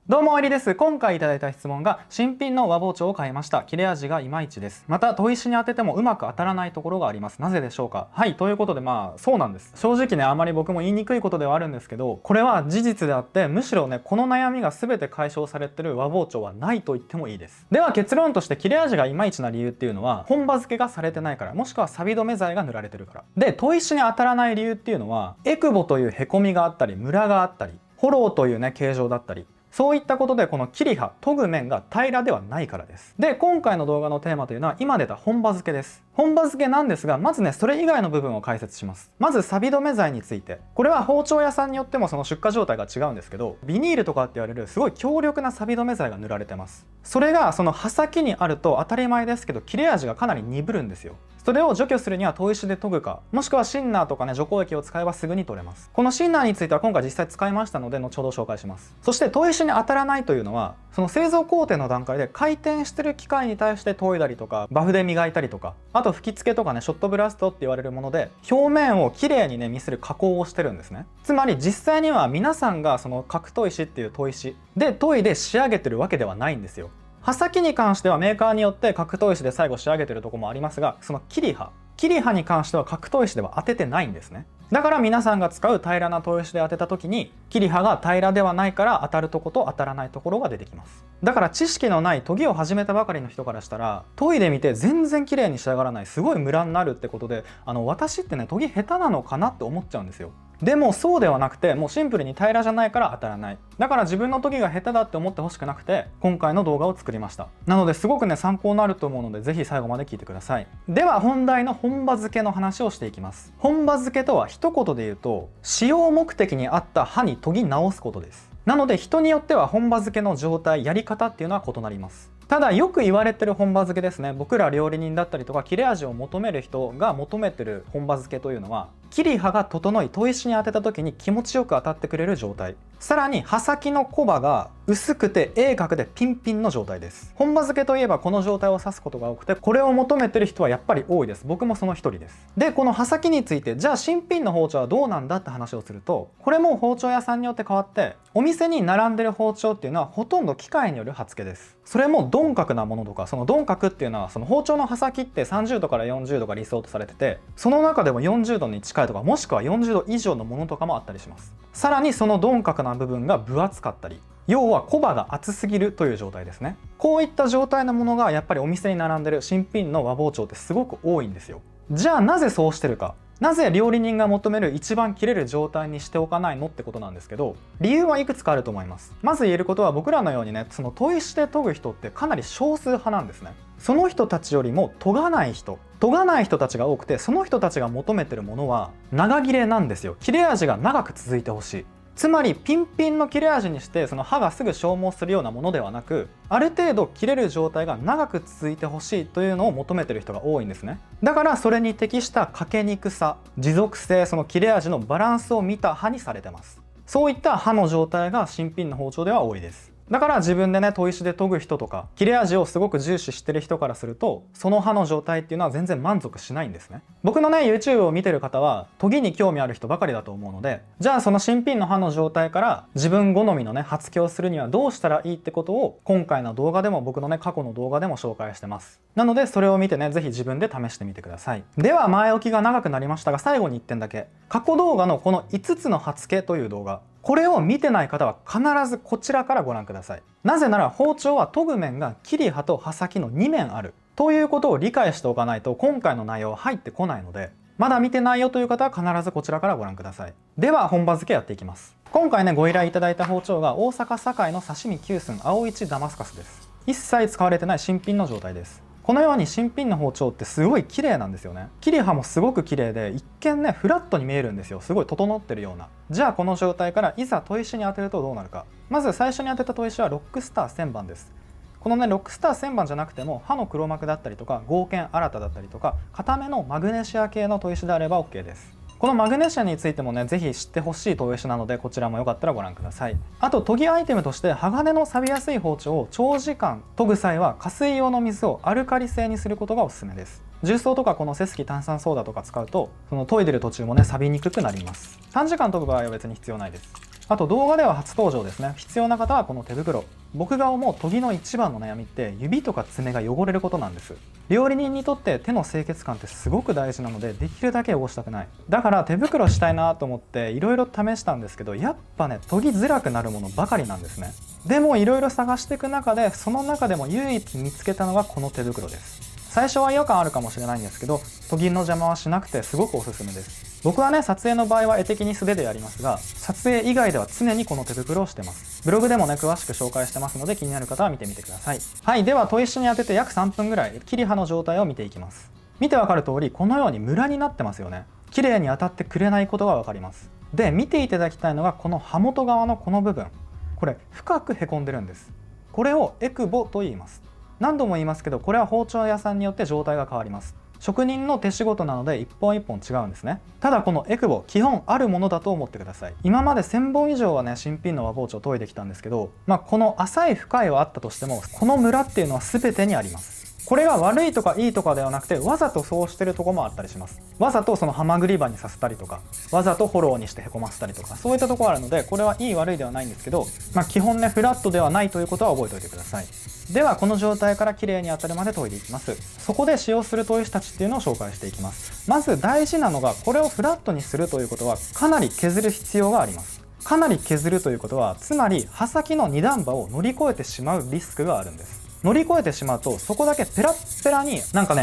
どうもありです。今回いただいた質問が新品の和包丁を買いました。切れ味がいまいちです。また砥石に当ててもうまく当たらないところがあります。なぜでしょうか。はい、ということでそうなんです。正直ね、あまり僕も言いにくいことではあるんですけど、これは事実であって、むしろね、この悩みが全て解消されてる和包丁はないと言ってもいいです。では結論として切れ味がいまいちな理由っていうのは本場付けがされてないから、もしくは錆止め剤が塗られてるから。で、砥石に当たらない理由っていうのはエクボというへこみがあったり、ムラがあったり、フォローというね形状だったり、そういったことでこの切り刃研ぐ面が平らではないからです。で、今回の動画のテーマというのは今出た本場付けです。本場付けなんですが、まずねそれ以外の部分を解説します。まず錆止め剤について、これは包丁屋さんによってもその出荷状態が違うんですけど、ビニールとかって言われるすごい強力な錆止め剤が塗られてます。それがその刃先にあると当たり前ですけど、切れ味がかなり鈍るんですよ。それを除去するには砥石で研ぐか、もしくはシンナーとかね除光液を使えばすぐに取れます。このシンナーについては今回実際使いましたので後ほど紹介します。そして砥石に当たらないというのは、その製造工程の段階で回転してる機械に対して研いだりとか、バフで磨いたりとか、あと吹き付けとかねショットブラストって言われるもので表面をきれいにね見せる加工をしてるんですね。つまり実際には皆さんがその角砥石っていう砥石で研いで仕上げてるわけではないんですよ。刃先に関してはメーカーによって角砥石で最後仕上げてるとこもありますが、その切り刃に関しては角砥石では当ててないんですね。だから皆さんが使う平らな砥石で当てた時に切り刃が平らではないから当たるとこと当たらないところが出てきます。だから知識のない研ぎを始めたばかりの人からしたら研いでみて全然綺麗に仕上がらない、すごいムラになるってことで、私ってね研ぎ下手なのかなって思っちゃうんですよ。でもそうではなくて、もうシンプルに平らじゃないから当たらない。だから自分の研ぎが下手だって思ってほしくなくて今回の動画を作りました。なのですごくね参考になると思うのでぜひ最後まで聞いてください。では本題の本場付けの話をしていきます。本場付けとは一言で言うと、使用目的に合った刃に研ぎ直すことです。なので人によっては本場付けの状態、やり方っていうのは異なります。ただよく言われてる本場付けですね、僕ら料理人だったりとか切れ味を求める人が求めてる本場付けというのは、切り刃が整い砥石に当てた時に気持ちよく当たってくれる状態、さらに刃先の小刃が薄くて鋭角でピンピンの状態です。本場付けといえばこの状態を指すことが多くて、これを求めてる人はやっぱり多いです。僕もその一人です。で、この刃先についてじゃあ新品の包丁はどうなんだって話をすると、これも包丁屋さんによって変わって、お店に並んでる包丁っていうのはほとんど機械による刃付けです。それも鈍角なものとか、その鈍角っていうのはその包丁の刃先って30度から40度が理想とされてて、その中でも40度に近いとか、もしくは40度以上のものとかもあったりします。さらにその鈍角な部分が分厚かったり、要は小刃が厚すぎるという状態ですね。こういった状態のものがやっぱりお店に並んでる新品の和包丁ってすごく多いんですよ。じゃあなぜそうしてるか、なぜ料理人が求める一番切れる状態にしておかないのってことなんですけど、理由はいくつかあると思います。まず言えることは、僕らのようにねその砥石で研ぐ人ってかなり少数派なんですね。その人たちよりも研がない人たちが多くて、その人たちが求めてるものは長切れなんですよ。切れ味が長く続いてほしい。つまりピンピンの切れ味にしてその刃がすぐ消耗するようなものではなく、ある程度切れる状態が長く続いてほしいというのを求めてる人が多いんですね。だからそれに適したかけにくさ、持続性、その切れ味のバランスを見た刃にされてます。そういった刃の状態が新品の包丁では多いです。だから自分でね砥石で研ぐ人とか切れ味をすごく重視してる人からすると、その刃の状態っていうのは全然満足しないんですね。僕のね YouTube を見てる方は研ぎに興味ある人ばかりだと思うので、じゃあその新品の刃の状態から自分好みのね刃付けをするにはどうしたらいいってことを今回の動画でも僕のね過去の動画でも紹介してます。なのでそれを見てねぜひ自分で試してみてください。では前置きが長くなりましたが、最後に1点だけ、過去動画のこの5つの刃付けという動画、これを見てない方は必ずこちらからご覧ください。なぜなら包丁は研ぐ面が切り刃と刃先の2面あるということを理解しておかないと今回の内容は入ってこないので、まだ見てないよという方は必ずこちらからご覧ください。では本場付けやっていきます。今回ねご依頼いただいた包丁が大阪堺の刺身9寸青一ダマスカスです。一切使われてない新品の状態です。このように新品の包丁ってすごい綺麗なんですよね。切り刃もすごく綺麗で、一見ねフラットに見えるんですよ。すごい整ってるような。じゃあこの状態からいざ砥石に当てるとどうなるか。まず最初に当てた砥石はロックスター1000番です。このねロックスター1000番じゃなくても刃の黒幕だったりとか合剣新ただったりとか硬めのマグネシア系の砥石であれば OK です。このマグネシアについてもねぜひ知ってほしい砥石なので、こちらもよかったらご覧ください。あと研ぎアイテムとして、鋼の錆びやすい包丁を長時間研ぐ際は加水用の水をアルカリ性にすることがおすすめです。重曹とかこのセスキ炭酸ソーダとか使うと、その研いでる途中もね錆びにくくなります。短時間研ぐ場合は別に必要ないです。あと動画では初登場ですね。必要な方はこの手袋。僕が思う研ぎの一番の悩みって指とか爪が汚れることなんです。料理人にとって手の清潔感ってすごく大事なので、できるだけ汚したくない。だから手袋したいなと思っていろいろ試したんですけど、やっぱね研ぎづらくなるものばかりなんですね。でもいろいろ探していく中で、その中でも唯一見つけたのがこの手袋です。最初は違和感あるかもしれないんですけど、研ぎの邪魔はしなくてすごくおすすめです。僕はね撮影の場合は絵的に素手でやりますが、撮影以外では常にこの手袋をしてます。ブログでもね詳しく紹介してますので、気になる方は見てみてください。はい、では砥石に当てて約3分ぐらい切り刃の状態を見ていきます。見てわかる通りこのようにムラになってますよね。綺麗に当たってくれないことがわかります。で見ていただきたいのがこの刃元側のこの部分、これ深くへこんでるんです。これをエクボと言います。何度も言いますけど、これは包丁屋さんによって状態が変わります。職人の手仕事なので一本一本違うんですね。ただこのエクボ基本あるものだと思ってください。今まで1000本以上はね新品の和包丁を研いできたんですけど、この浅い深いはあったとしても、このムラっていうのは全てにあります。これが悪いとかいいとかではなくて、わざとそうしてるとこもあったりします。わざとそのハマグリ刃にさせたりとか、わざとフォローにしてへこませたりとか、そういったとこあるので、これはいい悪いではないんですけど、基本ねフラットではないということは覚えておいてください。ではこの状態から綺麗に当たるまで研いでいきます。そこで使用する砥石たちっていうのを紹介していきます。まず大事なのが、これをフラットにするということはかなり削る必要があります。かなり削るということは、つまり刃先の二段刃を乗り越えてしまうリスクがあるんです。乗り越えてしまうと、そこだけペラッペラに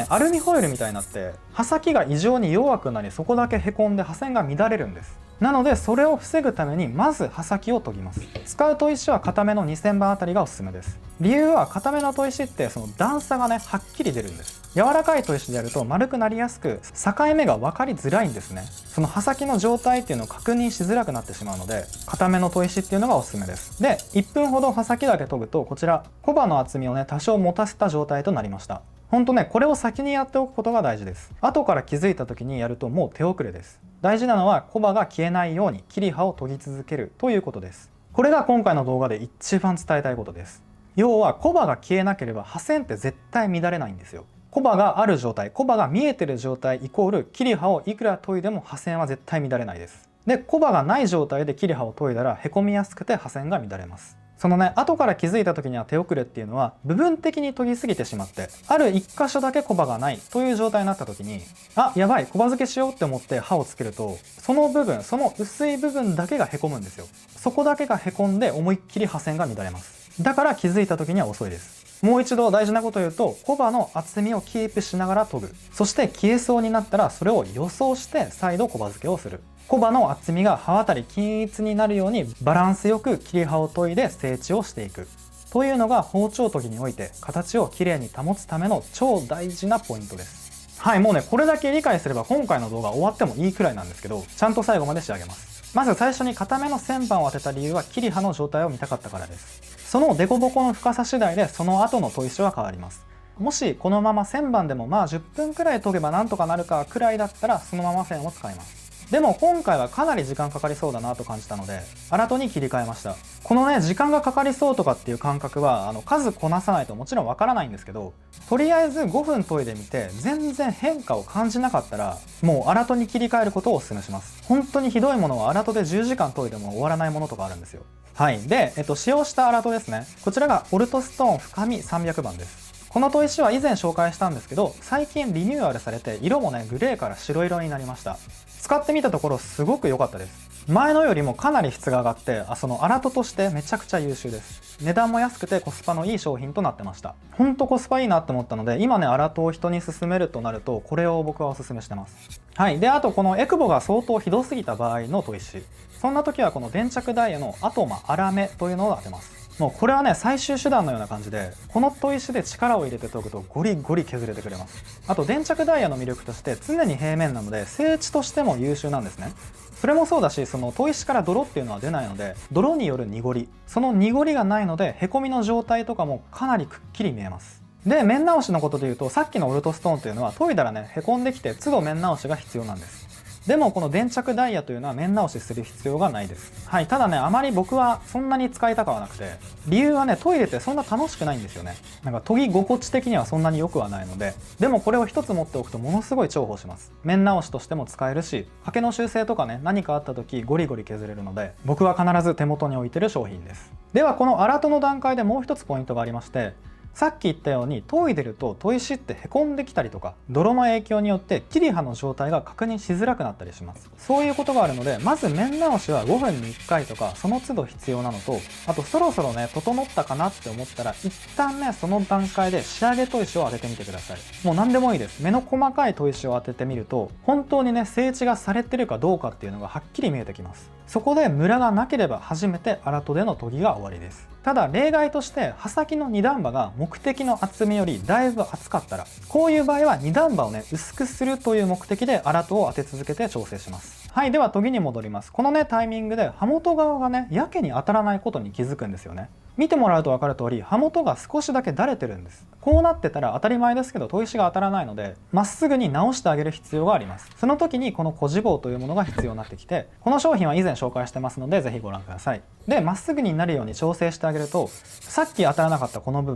アルミホイルみたいになって、刃先が異常に弱くなり、そこだけへこんで刃線が乱れるんです。なのでそれを防ぐためにまず刃先を研ぎます。使う砥石は固めの2000番あたりがおすすめです。理由は固めの砥石ってその段差がねはっきり出るんです。柔らかい砥石でやると丸くなりやすく、境目が分かりづらいんですね。その刃先の状態っていうのを確認しづらくなってしまうので、固めの砥石っていうのがおすすめです。で1分ほど刃先だけ研ぐと、こちら小刃の厚みをね多少持たせた状態となりました。ほんとねこれを先にやっておくことが大事です。後から気づいた時にやるともう手遅れです。大事なのは小刃が消えないように切り刃を研ぎ続けるということです。これが今回の動画で一番伝えたいことです。要は小刃が消えなければ刃線って絶対乱れないんですよ。小刃がある状態、小刃が見えてる状態イコール切り刃をいくら研いでも刃線は絶対乱れないです。で小刃がない状態で切り刃を研いだらへこみやすくて刃線が乱れます。そのね後から気づいた時には手遅れっていうのは、部分的に研ぎすぎてしまってある一箇所だけ小刃がないという状態になった時に、あやばい小刃付けしようって思って刃をつけると、その部分、その薄い部分だけがへこむんですよ。そこだけがへこんで思いっきり刃線が乱れます。だから気づいた時には遅いです。もう一度大事なことを言うと、小刃の厚みをキープしながら研ぐ。そして消えそうになったらそれを予想して再度小刃付けをする。小刃の厚みが刃渡り均一になるようにバランスよく切り刃を研いで整地をしていくというのが、包丁研ぎにおいて形をきれいに保つための超大事なポイントです。はい、もうねこれだけ理解すれば今回の動画終わってもいいくらいなんですけど、ちゃんと最後まで仕上げます。まず最初に固めの旋盤を当てた理由は、切り刃の状態を見たかったからです。その凸凹の深さ次第でその後の砥石は変わります。もしこのまま旋盤でも10分くらい研げばなんとかなるかくらいだったら、そのまま線を使います。でも今回はかなり時間かかりそうだなと感じたので、荒砥に切り替えました。このね時間がかかりそうとかっていう感覚は数こなさないともちろんわからないんですけど、とりあえず5分研いでみて全然変化を感じなかったら、もう荒砥に切り替えることをお勧めします。本当にひどいものは荒砥で10時間研いでも終わらないものとかあるんですよ。はい。で、使用した荒砥ですね。こちらがオルトストーン深み300番です。この砥石は以前紹介したんですけど、最近リニューアルされて色もねグレーから白色になりました。使ってみたところすごく良かったです。前のよりもかなり質が上がって、その荒砥としてめちゃくちゃ優秀です。値段も安くてコスパのいい商品となってました。ほんとコスパいいなって思ったので、今ね荒砥を人に勧めるとなるとこれを僕はお勧めしてます。はい。であとこのエクボが相当ひどすぎた場合の砥石、そんな時はこの電着ダイヤのアトマ粗めというのを当てます。もうこれはね最終手段のような感じで、この砥石で力を入れて研ぐとゴリゴリ削れてくれます。あと電着ダイヤの魅力として、常に平面なので整地としても優秀なんですね。それもそうだし、その砥石から泥っていうのは出ないので、泥による濁り、その濁りがないのでへこみの状態とかもかなりくっきり見えます。で面直しのことでいうと、さっきのオルトストーンというのは研いだらねへこんできて都度面直しが必要なんです。でもこの電着ダイヤというのは面直しする必要がないです。はい、ただね、あまり僕はそんなに使いたくはなくて、理由はね、トイレってそんな楽しくないんですよね。なんか研ぎ心地的にはそんなに良くはないので、でもこれを一つ持っておくとものすごい重宝します。面直しとしても使えるし、刷毛の修正とかね、何かあった時ゴリゴリ削れるので、僕は必ず手元に置いてる商品です。ではこの荒砥の段階でもう一つポイントがありまして、さっき言ったように研いでると砥石ってへこんできたりとか、泥の影響によって切り刃の状態が確認しづらくなったりします。そういうことがあるので、まず面直しは5分に1回とかその都度必要なのと、あとそろそろね整ったかなって思ったら一旦ねその段階で仕上げ砥石を当ててみてください。もう何でもいいです。目の細かい砥石を当ててみると本当にね整地がされてるかどうかっていうのがはっきり見えてきます。そこでムラがなければ初めて荒砥での研ぎが終わりです。ただ例外として刃先の2段刃が目的の厚みよりだいぶ厚かったら、こういう場合は2段刃をね薄くするという目的で荒砥を当て続けて調整します。はい、では研ぎに戻ります。このねタイミングで刃元側がねやけに当たらないことに気づくんですよね。見てもらうと分かる通り刃元が少しだけだれてるんです。こうなってたら当たり前ですけど砥石が当たらないので、まっすぐに直してあげる必要があります。その時にこの小磁棒というものが必要になってきて、この商品は以前紹介してますのでぜひご覧ください。でまっすぐになるように調整してあげると、さっき当たらなかったこの部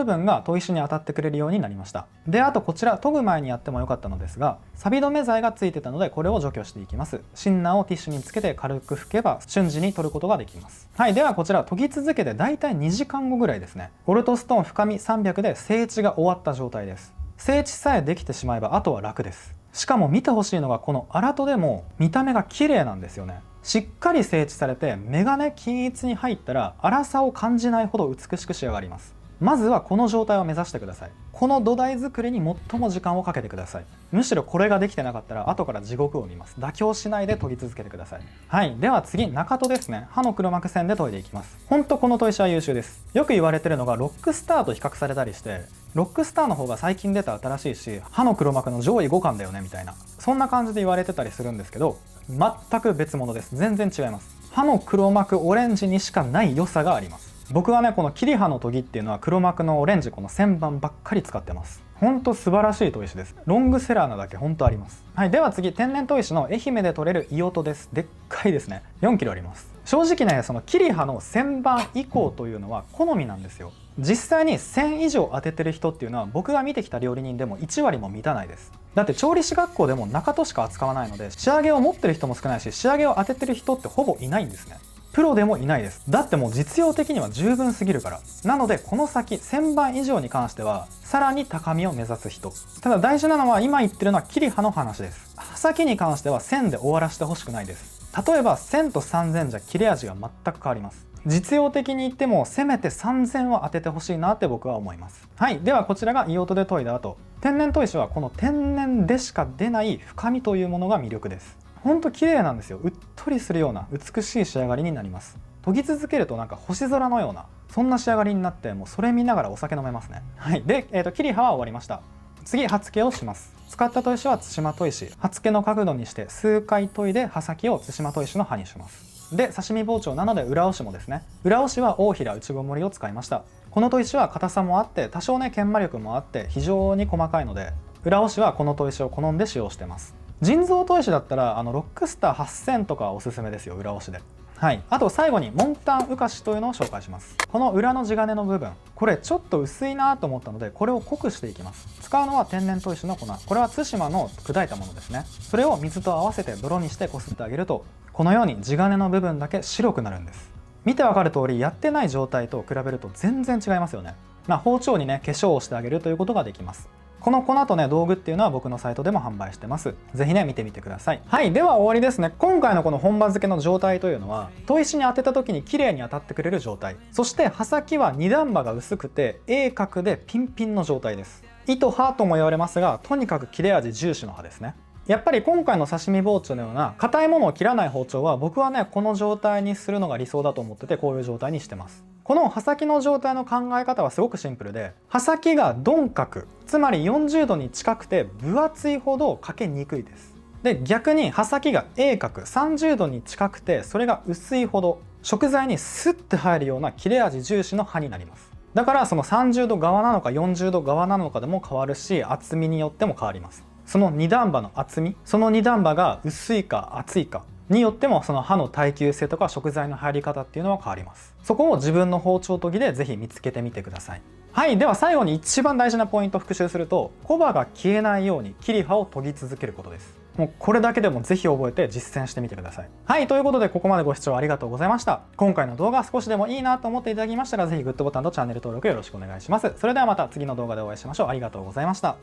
分が砥石に当たってくれるようになりました。であとこちら研ぐ前にやってもよかったのですが、錆止め剤がついてたのでこれを除去していきます。シンナーをティッシュにつけて軽く拭けば瞬時に取ることができます。はい、ではこちら研ぎ続けてだいたい2時間後ぐらいですね。ゴルトストーン深み300で整地が終わった状態です。整地さえできてしまえばあとは楽です。しかも見てほしいのがこの荒砥でも見た目が綺麗なんですよね。しっかり整地されて目がね均一に入ったら粗さを感じないほど美しく仕上がります。まずはこの状態を目指してください。この土台作りに最も時間をかけてください。むしろこれができてなかったら後から地獄を見ます。妥協しないで研ぎ続けてください。はい、では次中砥ですね。刃の黒幕線で研いでいきます。ほんとこの砥石は優秀です。よく言われてるのがロックスターと比較されたりして、ロックスターの方が最近出た新しいし刃の黒幕の上位互換だよねみたいな、そんな感じで言われてたりするんですけど、全く別物です。全然違います。刃の黒幕オレンジにしかない良さがあります。僕はねこの切り刃の研ぎっていうのは黒幕のオレンジこの旋盤ばっかり使ってます。ほんと素晴らしい砥石です。ロングセラーなだけほんとあります。はい、では次天然砥石の愛媛で採れる伊音です。でっかいですね。4キロあります。正直ねその切り刃の旋盤以降というのは好みなんですよ。実際に1000以上当ててる人っていうのは僕が見てきた料理人でも1割も満たないです。だって調理師学校でも中砥しか扱わないので、仕上げを持ってる人も少ないし仕上げを当ててる人ってほぼいないんですね。プロでもいないです。だってもう実用的には十分すぎるから。なのでこの先1000番以上に関してはさらに高みを目指す人。ただ大事なのは今言ってるのは切り刃の話です。刃先に関しては1000で終わらせてほしくないです。例えば1000と3000じゃ切れ味が全く変わります。実用的に言ってもせめて3000は当ててほしいなって僕は思います。はい、ではこちらが伊音で研いだ後、天然砥石はこの天然でしか出ない深みというものが魅力です。ほんと綺麗なんですよ。うっとりするような美しい仕上がりになります。研ぎ続けるとなんか星空のようなそんな仕上がりになって、もうそれ見ながらお酒飲めますね。はい、で、切り刃は終わりました。次刃付けをします。使った砥石は対馬砥石。刃付けの角度にして数回研いで刃先を対馬砥石の刃にします。で刺身包丁なので裏押しもですね。裏押しは大平内ごもりを使いました。この砥石は硬さもあって多少ね研磨力もあって非常に細かいので、裏押しはこの砥石を好んで使用してます。人造砥石だったらロックスター8000とかおすすめですよ、裏押しで。はい、あと最後にモンタン浮かしというのを紹介します。この裏の地金の部分、これちょっと薄いなと思ったのでこれを濃くしていきます。使うのは天然砥石の粉、これは対馬の砕いたものですね。それを水と合わせて泥にしてこすってあげると、このように地金の部分だけ白くなるんです。見てわかる通りやってない状態と比べると全然違いますよね。包丁にね化粧をしてあげるということができます。この粉とね道具っていうのは僕のサイトでも販売してます。ぜひね見てみてください。はい、では終わりですね。今回のこの本場付けの状態というのは砥石に当てた時に綺麗に当たってくれる状態、そして刃先は2段刃が薄くて鋭角でピンピンの状態です。糸刃とも言われますが、とにかく切れ味重視の刃ですね。やっぱり今回の刺身包丁のような硬いものを切らない包丁は僕はねこの状態にするのが理想だと思ってて、こういう状態にしてます。この刃先の状態の考え方はすごくシンプルで、刃先が鈍角、つまり40度に近くて分厚いほどかけにくいです。で逆に刃先が鋭角、30度に近くてそれが薄いほど食材にスッて入るような切れ味重視の刃になります。だからその30度側なのか40度側なのかでも変わるし、厚みによっても変わります。その2段刃の厚み、その2段刃が薄いか厚いかによっても、その刃の耐久性とか食材の入り方っていうのは変わります。そこを自分の包丁研ぎでぜひ見つけてみてください。はい、では最後に一番大事なポイントを復習すると、小刃が消えないように切り刃を研ぎ続けることです。もうこれだけでもぜひ覚えて実践してみてください。はい、ということでここまでご視聴ありがとうございました。今回の動画少しでもいいなと思っていただきましたら、ぜひグッドボタンとチャンネル登録よろしくお願いします。それではまた次の動画でお会いしましょう。ありがとうございました。